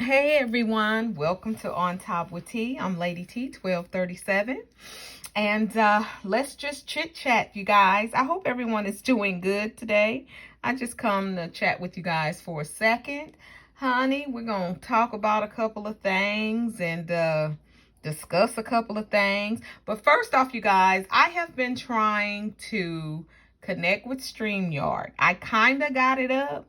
Hey everyone, welcome to On Top with T. I'm Lady T 1237. And let's just chit chat, you guys. I hope everyone is doing good today. I just come to chat with you guys for a second. Honey, we're going to talk about a couple of things and discuss a couple of things. But first off, you guys, I have been trying to connect with StreamYard. I kind of got it up.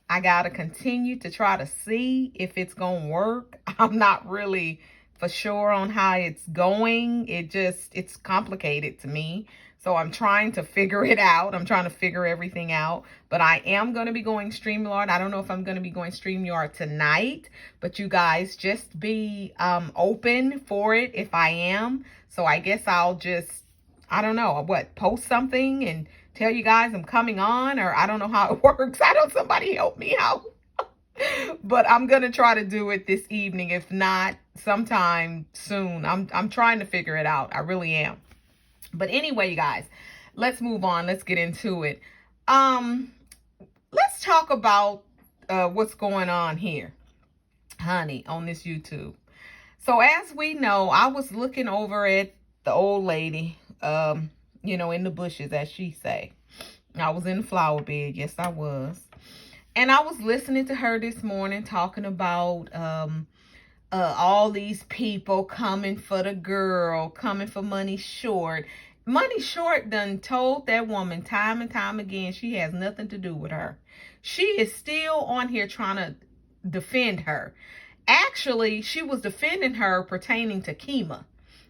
I got to continue to try to see if it's going to work. I'm not really for sure on how it's going. It's complicated to me. So I'm trying to figure it out. I'm trying to figure everything out. But I am going to be going StreamYard. I don't know if I'm going to be going StreamYard tonight. But you guys just be open for it if I am. So I guess I'll just, I don't know, post something and tell you guys I'm coming on, or I don't know how it works. I don't, somebody help me out. But I'm going to try to do it this evening. If not, sometime soon. I'm trying to figure it out. I really am. But anyway, you guys, let's move on. Let's get into it. Let's talk about what's going on here, honey, on this YouTube. So as we know, I was looking over at the old lady, in the bushes, as she say. I was in the flower bed. Yes, I was. And I was listening to her this morning talking about all these people coming for the girl, coming for Money Short. Money Short done told that woman time and time again she has nothing to do with her. She is still on here trying to defend her. Actually, she was defending her pertaining to Keema.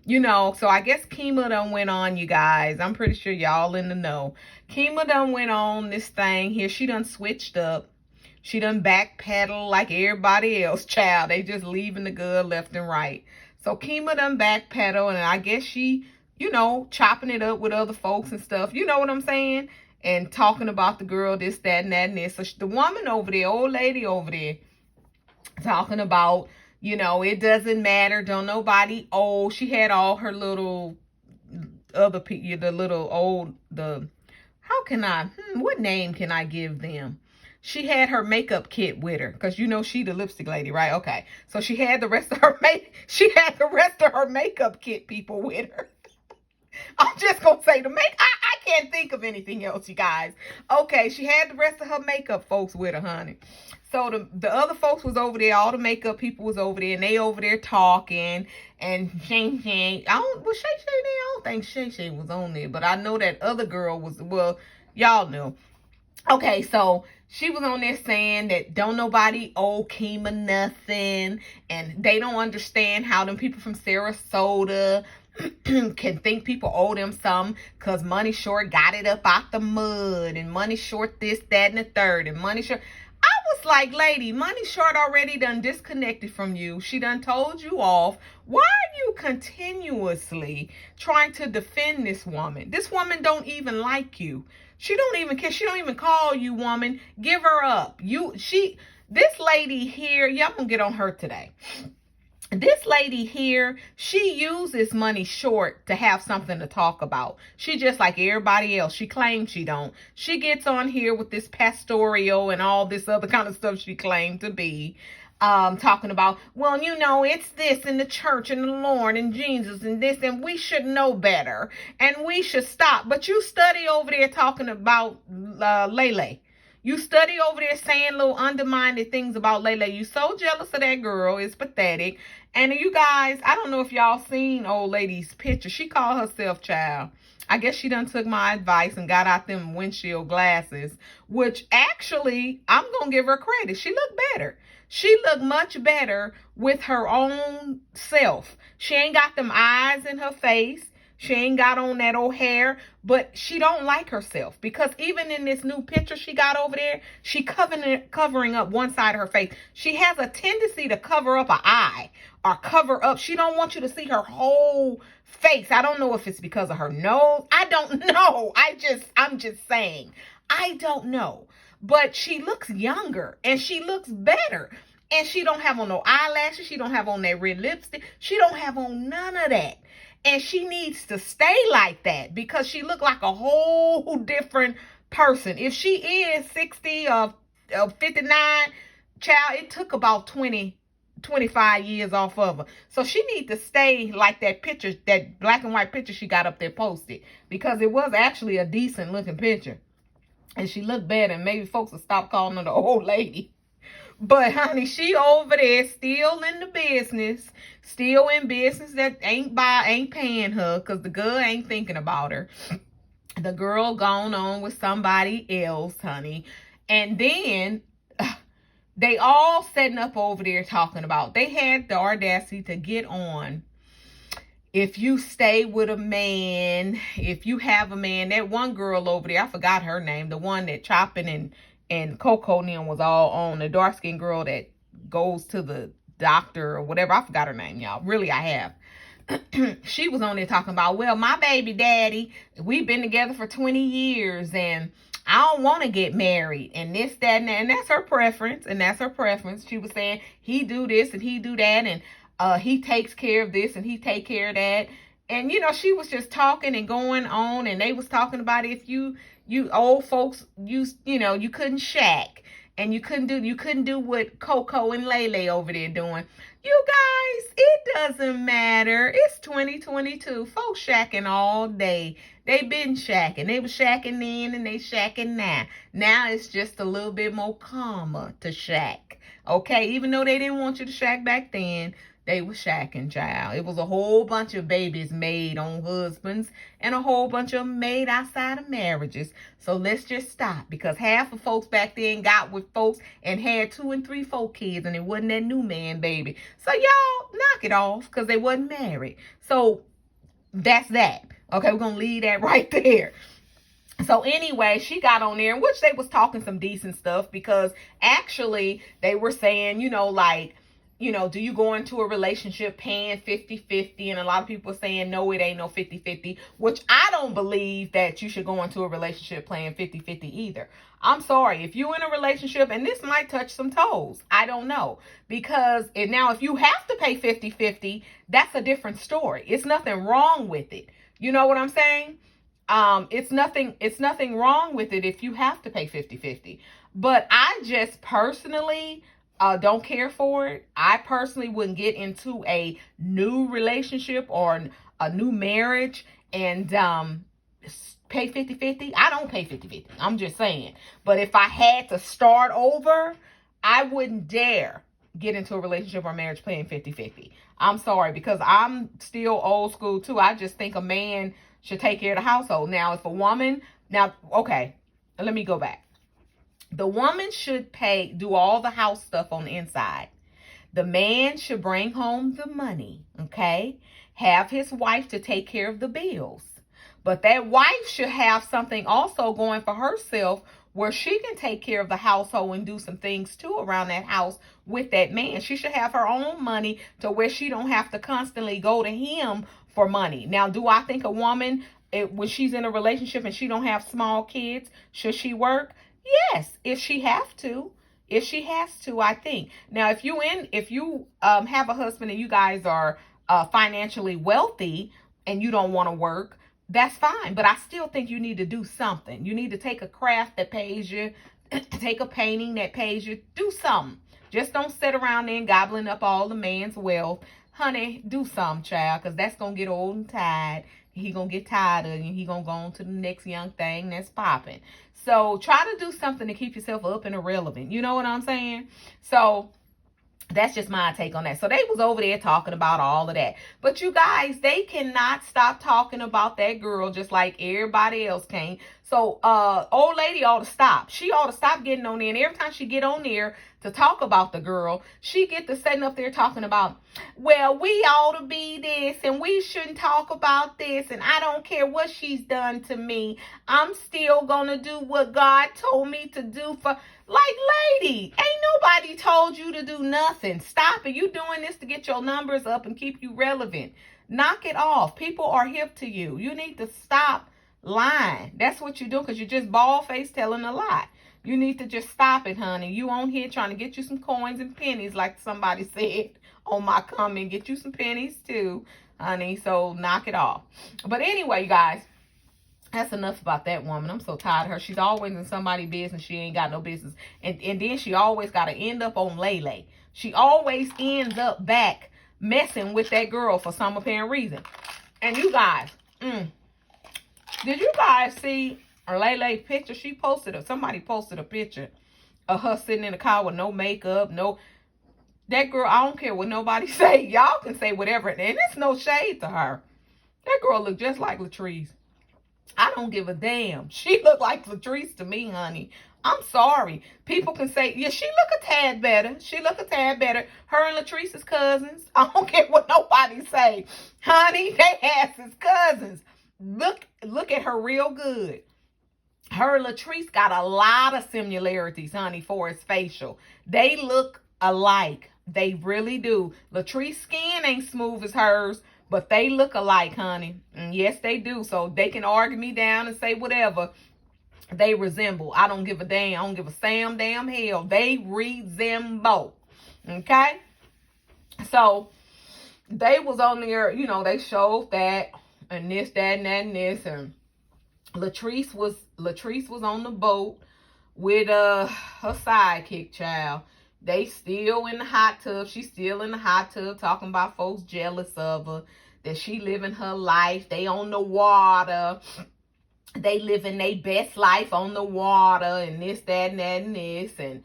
So I guess Keema done went on, you guys. I'm pretty sure y'all in the know. Keema done went on this thing here. She done switched up. She done backpedal like everybody else, child. They just leaving the girl left and right. So Keema done backpedal, and I guess she, chopping it up with other folks and stuff. You know what I'm saying? And talking about the girl, this, that, and that, and this. So the woman over there, old lady over there, talking about, it doesn't matter. Don't nobody owe. She had all her little other people, what name can I give them? She had her makeup kit with her because she the lipstick lady, right? Okay. So she had the rest of her makeup kit people with her. I'm just gonna say I can't think of anything else, you guys. Okay, she had the rest of her makeup folks with her, honey. So the other folks was over there, all the makeup people was over there, and they over there talking. And Shay, I don't think Shay was on there, but I know that other girl was, well, y'all know. Okay, so she was on there saying that don't nobody owe Keema nothing, and they don't understand how them people from Sarasota can think people owe them some because Money Short got it up out the mud, and Money Short this, that, and the third, and Money Short. I was like, lady, Money Short already done disconnected from you. She done told you off. Why are you continuously trying to defend this woman? This woman don't even like you. She don't even care. She don't even call you woman. Give her up. This lady here, y'all gonna get on her today. This lady here, she uses Money Short to have something to talk about. She just like everybody else. She claims she don't. She gets on here with this pastoral and all this other kind of stuff she claimed to be. Talking about, well, it's this in the church and the Lord and Jesus and this, and we should know better and we should stop. But you study over there talking about Lele. You study over there saying little undermined things about Lele. You so jealous of that girl. It's pathetic. And you guys, I don't know if y'all seen old lady's picture. She called herself child. I guess she done took my advice and got out them windshield glasses, which actually, I'm going to give her credit. She looked better. She looked much better with her own self. She ain't got them eyes in her face. She ain't got on that old hair, but she don't like herself because even in this new picture she got over there, she covering up one side of her face. She has a tendency to cover up an eye or cover up. She don't want you to see her whole face. I don't know if it's because of her nose. I don't know. I'm just saying. I don't know. But she looks younger and she looks better. And she don't have on no eyelashes. She don't have on that red lipstick. She don't have on none of that. And she needs to stay like that because she looked like a whole different person. If she is 60 or 59, child, it took about 20 25 years off of her. So she need to stay like that picture, that black and white picture she got up there posted, because it was actually a decent looking picture. And she looked better, and maybe folks will stop calling her the old lady. But honey, she over there still in the business, still in business that ain't paying her, because the girl ain't thinking about her. The girl gone on with somebody else, honey. And then they all setting up over there talking about, they had the audacity to get on. If you stay with a man, if you have a man, that one girl over there, I forgot her name, the one that Chopping and Coco Nim was all on, the dark-skinned girl that goes to the doctor or whatever. I forgot her name, y'all. Really, I have. She was on there talking about, well, my baby daddy, we've been together for 20 years, and I don't want to get married, and this, that, and that. And that's her preference, and that's her preference. She was saying he do this and he do that, and he takes care of this and he take care of that. And, you know, she was just talking and going on, and they was talking about if you old folks, you know, you couldn't shack, and you couldn't do what Coco and Lele over there doing. You guys, it doesn't matter. It's 2022. Folks shacking all day. They been shacking. They was shacking then and they shacking now. Now it's just a little bit more calmer to shack. Okay? Even though they didn't want you to shack back then, they was shacking, child. It was a whole bunch of babies made on husbands and a whole bunch of them made outside of marriages. So let's just stop, because half of folks back then got with folks and had 2 and 3, 4 kids, and it wasn't that new man baby. So y'all knock it off, because they wasn't married. So that's that. Okay, we're going to leave that right there. So anyway, she got on there, in which they was talking some decent stuff, because actually they were saying, you know, like, you know, do you go into a relationship paying 50-50? And a lot of people are saying, no, it ain't no 50-50, which I don't believe that you should go into a relationship playing 50-50 either. I'm sorry. If you're in a relationship, and this might touch some toes, I don't know. Because now if you have to pay 50-50, that's a different story. It's nothing wrong with it. You know what I'm saying? It's nothing wrong with it if you have to pay 50-50. But I just personally don't care for it. I personally wouldn't get into a new relationship or a new marriage and pay 50-50. I don't pay 50-50. I'm just saying. But if I had to start over, I wouldn't dare get into a relationship or marriage paying 50-50. I'm sorry, because I'm still old school too. I just think a man should take care of the household. Now, if a woman, okay, let me go back. The woman should do all the house stuff on the inside. The man should bring home the money, okay? Have his wife to take care of the bills. But that wife should have something also going for herself where she can take care of the household and do some things too around that house with that man. She should have her own money to where she don't have to constantly go to him for money. Now, do I think a woman, when she's in a relationship and she don't have small kids, should she work? Yes, if she have to. If she has to, I think. Now, if you have a husband and you guys are financially wealthy and you don't want to work, that's fine. But I still think you need to do something. You need to take a craft that pays you, take a painting that pays you, do something. Just don't sit around there and gobbling up all the man's wealth. Honey, do something, child, because that's going to get old and tired. He going to get tired of you. He going to go on to the next young thing that's popping. So try to do something to keep yourself up and irrelevant. You know what I'm saying? So that's just my take on that. So they was over there talking about all of that. But you guys, they cannot stop talking about that girl just like everybody else can. So old lady ought to stop. She ought to stop getting on there. And every time she get on there to talk about the girl, she get to sitting up there talking about, well, we ought to be this and we shouldn't talk about this. And I don't care what she's done to me. I'm still going to do what God told me to do for... Like, lady, ain't nobody told you to do nothing. Stop it. You doing this to get your numbers up and keep you relevant. Knock it off. People are hip to you. You need to stop lying. That's what you're doing, because you're just bald-faced telling a lie. You need to just stop it, honey. You on here trying to get you some coins and pennies, like somebody said on my comment. Get you some pennies too, honey. So knock it off. But anyway, you guys, That's enough about that woman. I'm so tired of her. She's always in somebody's business. She ain't got no business. And then she always got to end up on Lele. She always ends up back messing with that girl for some apparent reason. And you guys, did you guys see Lele's picture? She posted somebody posted a picture of her sitting in the car with no makeup, no. That girl, I don't care what nobody say. Y'all can say whatever. And it's no shade to her. That girl look just like Latrice. I don't give a damn. She look like Latrice to me, honey. I'm sorry. People can say, yeah, she look a tad better. She look a tad better. Her and Latrice is cousins. I don't care what nobody say. Honey, they ass is cousins. Look at her real good. Her and Latrice got a lot of similarities, honey, for his facial. They look alike. They really do. Latrice's skin ain't smooth as hers, but they look alike, honey. And yes, they do. So they can argue me down and say whatever. They resemble. I don't give a damn. I don't give a damn hell. They resemble. Okay? So they was on there, you know, they showed that and this, that, and that, and this. And Latrice was on the boat with her sidekick child. They still in the hot tub. She's still in the hot tub talking about folks jealous of her, that she living her life. They on the water. They living their best life on the water and this, that, and that, and this. And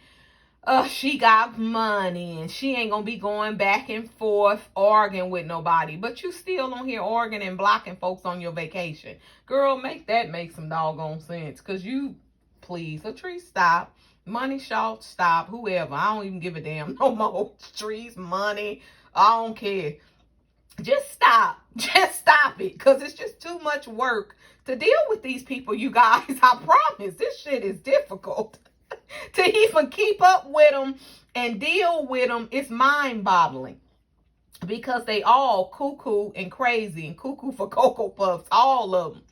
she got money and she ain't going to be going back and forth arguing with nobody. But you still on here arguing and blocking folks on your vacation. Girl, make some doggone sense. Because you, please, Latrice, stop. Money short, stop. Whoever. I don't even give a damn no more. Trees, money. I don't care. Just stop. Just stop it. Because it's just too much work to deal with these people, you guys. I promise. This shit is difficult. To even keep up with them and deal with them, it's mind-boggling. Because they all cuckoo and crazy and cuckoo for Cocoa Puffs. All of them.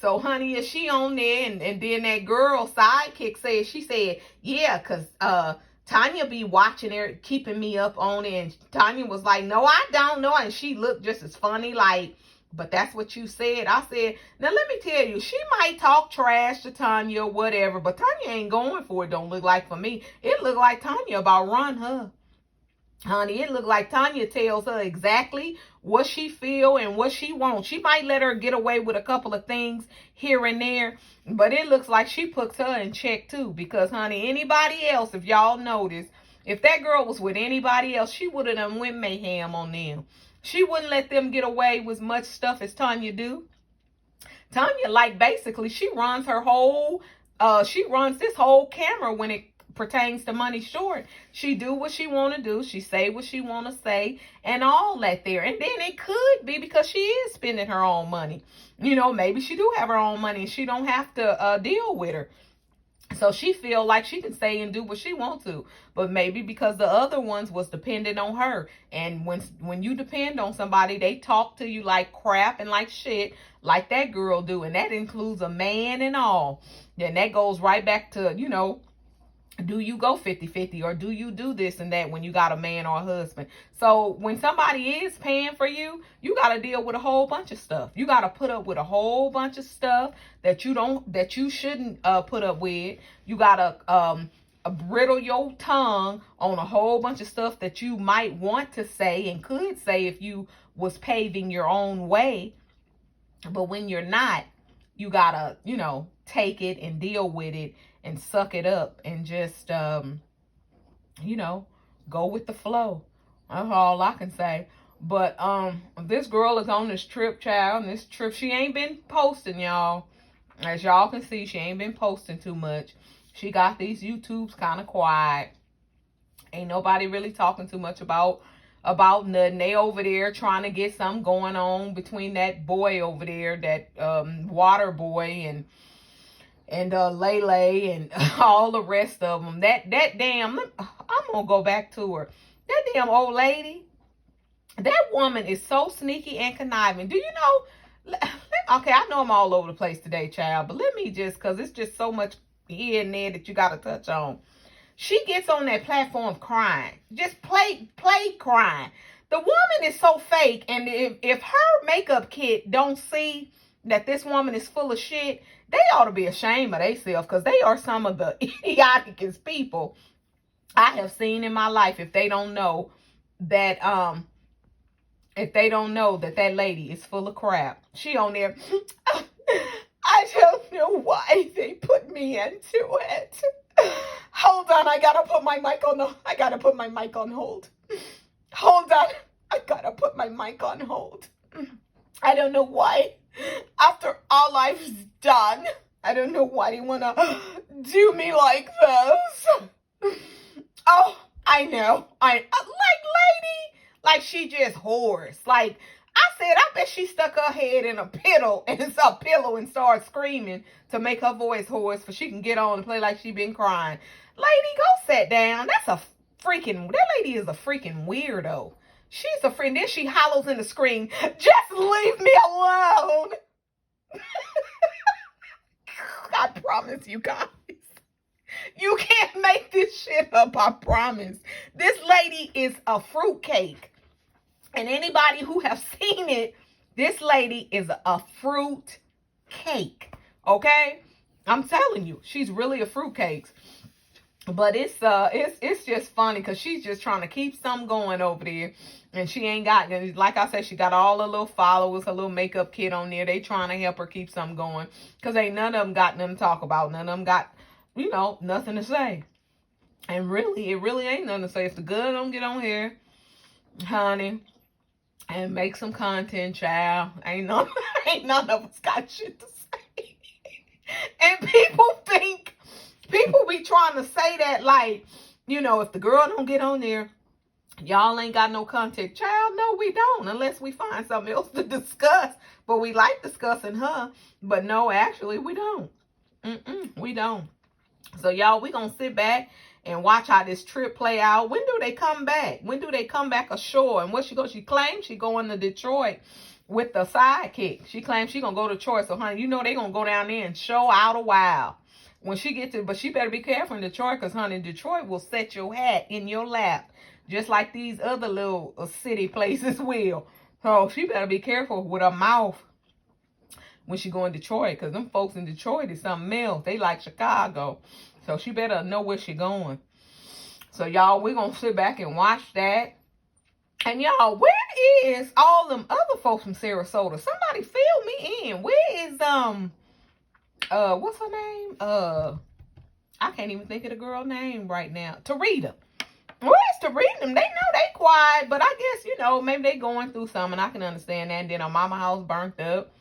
So, honey, is she on there? And then that girl sidekick said, she said, yeah, because Tanya be watching her, keeping me up on it. And Tanya was like, no, I don't know. And she looked just as funny, like, but that's what you said. I said, now let me tell you, she might talk trash to Tanya or whatever, but Tanya ain't going for it, don't look like for me. It look like Tanya about run her. Honey, it look like Tanya tells her exactly what she feel and what she wants. She might let her get away with a couple of things here and there, but it looks like she puts her in check too. Because, honey, anybody else, if y'all notice, if that girl was with anybody else, she would have done went mayhem on them. She wouldn't let them get away with much stuff as Tanya do. Tanya, like, basically, she runs her whole, she runs this whole camera when it pertains to Money Short. She do what she want to do. She say what she want to say and all that there. And then it could be because she is spending her own money. You know, maybe she do have her own money and she don't have to deal with her. So she feel like she can say and do what she want to. But maybe because the other ones was dependent on her. And when you depend on somebody, they talk to you like crap and like shit, like that girl do. And that includes a man and all. Then that goes right back to, you know, do you go 50-50 or do you do this and that when you got a man or a husband? So when somebody is paying for you, you got to deal with a whole bunch of stuff. You got to put up with a whole bunch of stuff that you shouldn't put up with. You got to brittle your tongue on a whole bunch of stuff that you might want to say and could say if you was paving your own way. But when you're not, you got to, you know, take it and deal with it and suck it up and just, you know, go with the flow. That's all I can say. But this girl is on this trip, child. And this trip, she ain't been posting, y'all. As y'all can see, she ain't been posting too much. She got these YouTubes kind of quiet. Ain't nobody really talking too much about nothing. They over there trying to get something going on between that boy over there, that water boy, and Lele and all the rest of them. That damn, I'm gonna go back to her. That damn old lady, that woman is so sneaky and conniving. Do you know? Okay, I know I'm all over the place today, child, but let me just, because it's just so much here and there that you got to touch on. She gets on that platform crying, just play crying. The woman is so fake, and if her makeup kit don't see that this woman is full of shit, they ought to be ashamed of themselves, because they are some of the idioticest people I have seen in my life. If they don't know that that lady is full of crap. She on there, I don't know why they put me into it. Hold on, I gotta put my mic on hold. Hold on, I gotta put my mic on hold. I don't know why. After all I've done, I don't know why they wanna do me like this. Oh, I know. Lady, like she just hoarse. Like I said, I bet she stuck her head in a pillow and started screaming to make her voice hoarse so she can get on and play like she been crying. Lady, go sit down. That lady is a freaking weirdo. She's a friend. Then she hollers in the screen, just leave me alone. I promise you guys. You can't make this shit up, I promise. This lady is a fruitcake. And anybody who have seen it, this lady is a fruit cake. Okay? I'm telling you, she's really a fruitcake. But it's just funny because she's just trying to keep something going over there. And she ain't got, like I said, she got all her little followers, her little makeup kit on there. They trying to help her keep something going. Because ain't none of them got nothing to talk about. None of them got, nothing to say. And really, it really ain't nothing to say. If the good don't get on here, honey, and make some content, child, ain't none of us got shit to say. And people be trying to say that like, if the girl don't get on there, y'all ain't got no content. Child, no, we don't, unless we find something else to discuss. But we like discussing her. But no, actually, we don't. We don't. So, y'all, we gonna sit back and watch how this trip play out. When do they come back? When do they come back ashore? And what she go? She claims she going to Detroit with the sidekick. She claims she gonna go to Detroit. So, honey, they gonna go down there and show out a while. When she get to, but she better be careful in Detroit, because, honey, Detroit will set your hat in your lap, just like these other little city places will. So she better be careful with her mouth when she go in Detroit, because them folks in Detroit is something else. They like Chicago. So she better know where she going. So, y'all, we're going to sit back and watch that. And, y'all, where is all them other folks from Sarasota? Somebody fill me in. Where is, what's her name? I can't even think of the girl name right now. Tarita. Where's Tarita? They know they quiet, but I guess, maybe they going through something. I can understand that. And then her mama house burnt up.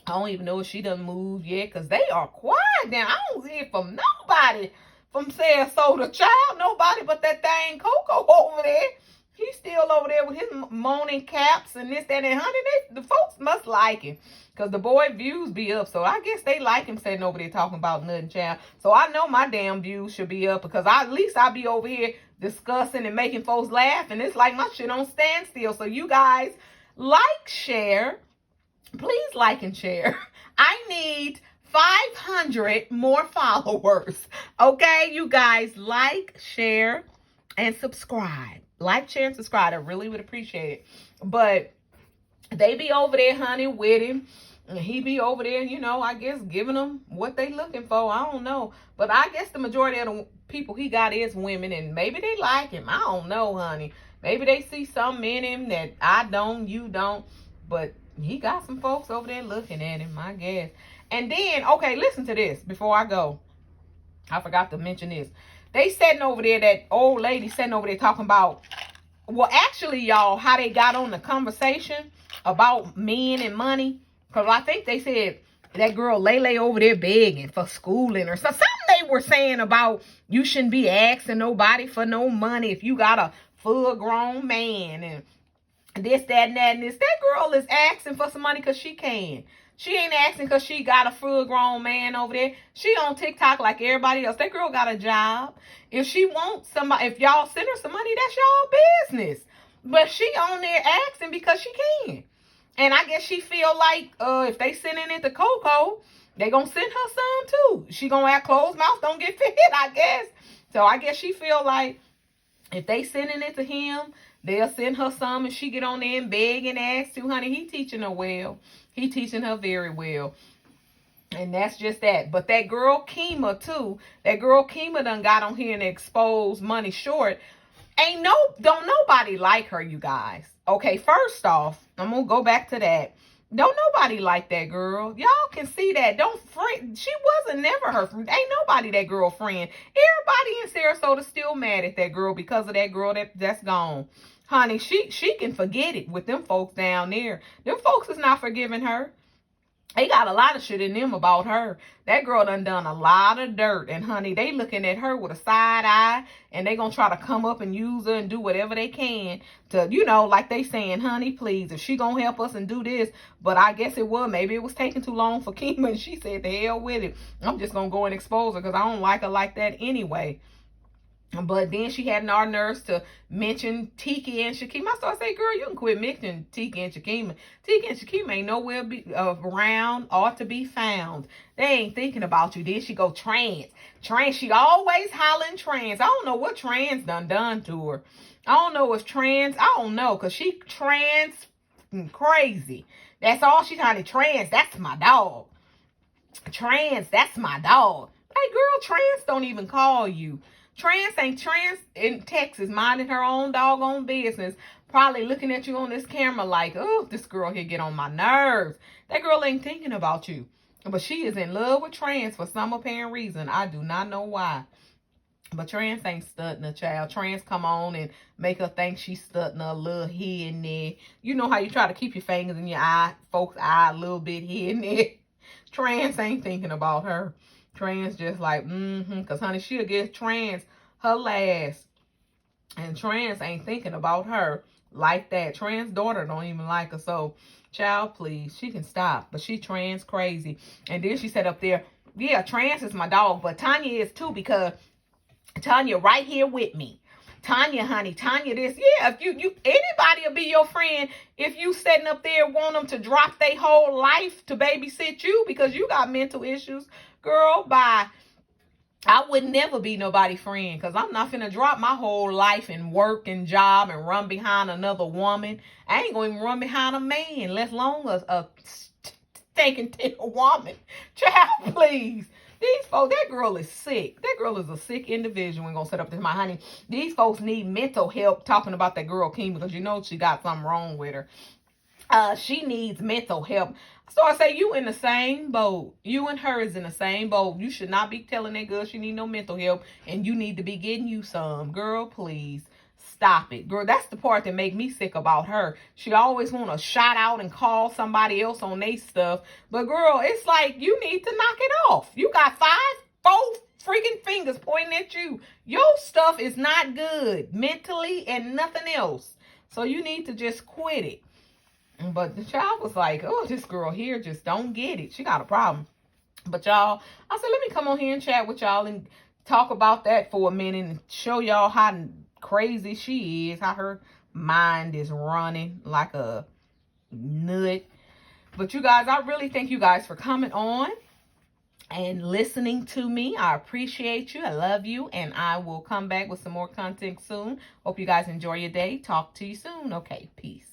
I don't even know if she done moved yet, because they are quiet now. I don't hear from nobody from Sarasota, child. Nobody but that thing Coco over there. He's still over there with his moaning caps and this, that, and honey, the folks must like him, because the boy views be up. So I guess they like him sitting over there talking about nothing, child. So I know my damn views should be up, because at least I be over here discussing and making folks laugh. And it's like my shit on standstill. So you guys, like, share. Please like and share. I need 500 more followers. Okay, you guys, like, share, and subscribe. Like, share, and subscribe. I really would appreciate it. But they be over there, honey, with him. And he be over there, I guess giving them what they looking for. I don't know. But I guess the majority of the people he got is women. And maybe they like him. I don't know, honey. Maybe they see something in him that I don't, you don't. But he got some folks over there looking at him, I guess. And then, okay, listen to this before I go. I forgot to mention this. They sitting over there, that old lady sitting over there talking about, well, actually, y'all, how they got on the conversation about men and money. Because I think they said that girl Lele over there begging for schooling or something. Something they were saying about you shouldn't be asking nobody for no money if you got a full-grown man and this, that, and that, and this. That girl is asking for some money because she can. She ain't asking because she got a full-grown man over there. She on TikTok like everybody else. That girl got a job. If she wants somebody, if y'all send her some money, that's y'all business. But she on there asking because she can. And I guess she feel like if they sending it to Coco, they gonna send her some too. She gonna have closed mouth, don't get fed, I guess. So I guess she feel like If they sending it to him, they'll send her some and she get on there and beg and ask to, honey. He teaching her well. He teaching her very well. And that's just that. But that girl Keema too, that girl Keema done got on here and exposed Money Short. Don't nobody like her, you guys. Okay, first off, I'm gonna go back to that. Don't nobody like that girl. Y'all can see that. She wasn't never her friend. Ain't nobody that girl friend. Everybody in Sarasota still mad at that girl because of that girl that's gone. Honey, she can forget it with them folks down there. Them folks is not forgiving her. They got a lot of shit in them about her. That girl done a lot of dirt. And honey, they looking at her with a side eye. And they gonna try to come up and use her and do whatever they can to, like they saying, honey, please, if she gonna help us and do this. But I guess maybe it was taking too long for Keema. And she said, the hell with it. I'm just gonna go and expose her because I don't like her like that anyway. But then she had our nerves to mention Tiki and Shakima. I started saying, girl, you can quit mentioning Tiki and Shakima. Tiki and Shakima ain't nowhere around or to be found. They ain't thinking about you. Then she go trans. She always hollering trans. I don't know what trans done to her. I don't know if trans. I don't know because she trans crazy. That's all she trying to trans. That's my dog. Trans, that's my dog. Hey, girl, trans don't even call you. Trans in Texas, minding her own doggone business, probably looking at you on this camera like, oh, this girl here get on my nerves. That girl ain't thinking about you. But she is in love with trans for some apparent reason. I do not know why. But trans ain't stunting a child. Trans come on and make her think she's stunting a little here and there. You know how you try to keep your fingers in your eye, folks' eye a little bit here and there. Trans ain't thinking about her. Trans just like, because, honey, she'll give trans her last. And trans ain't thinking about her like that. Trans daughter don't even like her. So, child, please, she can stop. But she trans crazy. And then she said up there, yeah, trans is my dog. But Tanya is too because Tanya right here with me. Tanya, honey, Tanya this. Yeah, if you anybody will be your friend if you sitting up there want them to drop their whole life to babysit you because you got mental issues. Girl, bye. I would never be nobody friend because I'm not finna drop my whole life and work and job and run behind another woman. I ain't going to even run behind a man, let alone a stinking woman. Child, please. These folks, that girl is sick. That girl is a sick individual. We're going to set up this, my honey. These folks need mental help talking about that girl, Keema, because she got something wrong with her. She needs mental help. So I say you in the same boat. You and her is in the same boat. You should not be telling that girl she need no mental help. And you need to be getting you some. Girl, please. Stop it. Girl, that's the part that make me sick about her. She always want to shout out and call somebody else on their stuff. But girl, it's like you need to knock it off. You got 4 freaking fingers pointing at you. Your stuff is not good mentally and nothing else. So you need to just quit it. But the child was like, oh, this girl here just don't get it. She got a problem. But y'all, I said, let me come on here and chat with y'all and talk about that for a minute and show y'all how crazy she is, how her mind is running like a nut. But you guys, I really thank you guys for coming on and listening to me. I appreciate you. I love you. And I will come back with some more content soon. Hope you guys enjoy your day. Talk to you soon. Okay, peace.